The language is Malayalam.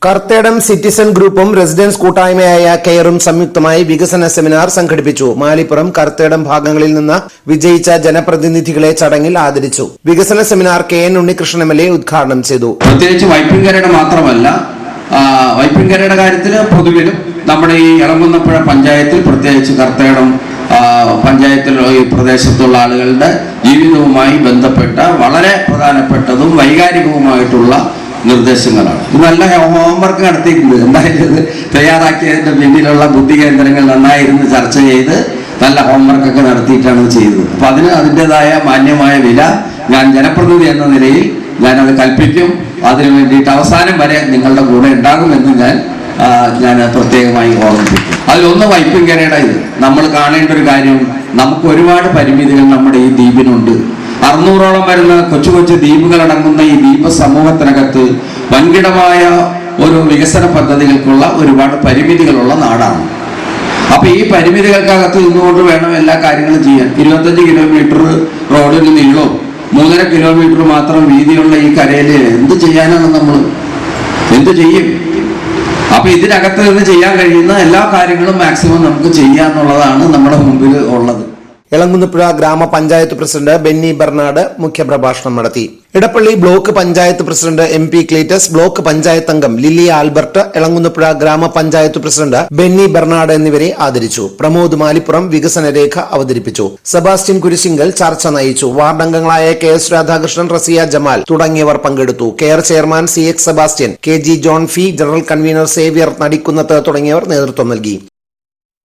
കർത്തേടം സിറ്റിസൺ ഗ്രൂപ്പും റെസിഡൻസ് കൂട്ടായ്മയായ കെയറും സംയുക്തമായി വികസന സെമിനാർ സംഘടിപ്പിച്ചു. മാലിപ്പുറം, കർത്തേടം ഭാഗങ്ങളിൽ നിന്ന് വിജയിച്ച ജനപ്രതിനിധികളെ ചടങ്ങിൽ ആദരിച്ചു. വികസന സെമിനാർ KN ഉണ്ണികൃഷ്ണൻ MLA ഉദ്ഘാടനം ചെയ്തു. പ്രത്യേകിച്ച് വൈപ്പിൻകരയുടെ മാത്രമല്ല, വൈപ്പിൻകരയുടെ കാര്യത്തിൽ പൊതുവിലും നമ്മുടെ ഈ ഇളങ്കുന്നപ്പുഴ പഞ്ചായത്തിൽ, പ്രത്യേകിച്ച് കർത്തേടം പഞ്ചായത്തിലുള്ള ഈ പ്രദേശത്തുള്ള ആളുകളുടെ ജീവിതവുമായി ബന്ധപ്പെട്ട വളരെ പ്രധാനപ്പെട്ടതും വൈകാരികവുമായിട്ടുള്ള നിർദ്ദേശങ്ങളാണ്. ഇത് നല്ല ഹോംവർക്ക് നടത്തിയിട്ടുണ്ട്. എന്തായാലും തയ്യാറാക്കിയതിന്റെ പിന്നിലുള്ള ബുദ്ധി കേന്ദ്രങ്ങൾ നന്നായിരുന്നു ചർച്ച ചെയ്ത് നല്ല ഹോംവർക്കൊക്കെ നടത്തിയിട്ടാണ് ചെയ്തത്. അപ്പൊ അതിൻ്റെതായ മാന്യമായ വില ഞാൻ ജനപ്രതിനിധി എന്ന നിലയിൽ ഞാനത് കൽപ്പിക്കും. അതിനു വേണ്ടിയിട്ട് അവസാനം വരെ നിങ്ങളുടെ കൂടെ ഉണ്ടാകുമെന്ന് ഞാൻ പ്രത്യേകമായി ഓർമ്മിപ്പിക്കും. അതിലൊന്ന് വൈപ്പിൻകരയുടെ ഇത് നമ്മൾ കാണേണ്ട ഒരു കാര്യം, നമുക്ക് ഒരുപാട് പരിമിതികൾ നമ്മുടെ ഈ ദ്വീപിനുണ്ട്. 600ഓളം വരുന്ന കൊച്ചു കൊച്ചു ദ്വീപുകളടങ്ങുന്ന ഈ ദ്വീപ സമൂഹത്തിനകത്ത് വൻകിടമായ ഒരു വികസന പദ്ധതികൾക്കുള്ള ഒരുപാട് പരിമിതികളുള്ള നാടാണ്. അപ്പൊ ഈ പരിമിതികൾക്കകത്ത് നിന്നുകൊണ്ട് വേണം എല്ലാ കാര്യങ്ങളും ചെയ്യാൻ. 25 കിലോമീറ്റർ റോഡിന് നീളവും 3.5 കിലോമീറ്റർ മാത്രം വീതിയുള്ള ഈ കരയിൽ എന്ത് ചെയ്യാനാണ് നമ്മൾ? എന്ത് ചെയ്യും? അപ്പൊ ഇതിനകത്ത് നിന്ന് ചെയ്യാൻ കഴിയുന്ന എല്ലാ കാര്യങ്ങളും മാക്സിമം നമുക്ക് ചെയ്യാന്നുള്ളതാണ് നമ്മുടെ മുമ്പിൽ ഉള്ളത്. ഇളങ്കുന്നപ്പുഴ ഗ്രാമപഞ്ചായത്ത് പ്രസിഡന്റ് ബെന്നി ബെർണാഡ് മുഖ്യപ്രഭാഷണം നടത്തി. Edappally block panchayat president MP Cleetus, block panchayat അംഗം ലില്ലി ആൽബർട്ട്, ഇളങ്കുന്നപ്പുഴ ഗ്രാമപഞ്ചായത്ത് പ്രസിഡന്റ് ബെന്നി ബെർണാഡ് എന്നിവരെ ആദരിച്ചു. പ്രമോദ് മാലിപ്പുറം വികസന രേഖ അവതരിപ്പിച്ചു. സെബാസ്റ്റ്യൻ കുരിശിങ്കൽ ചർച്ച നയിച്ചു. വാർഡംഗങ്ങളായ KS രാധാകൃഷ്ണൻ, റസിയ ജമാൽ തുടങ്ങിയവർ പങ്കെടുത്തു. Care chairman CX Sebastian, KG John ഫി, ജനറൽ കൺവീനർ സേവ്യർ നടിക്കുന്നത്ത് തുടങ്ങിയവർ നേതൃത്വം നൽകി.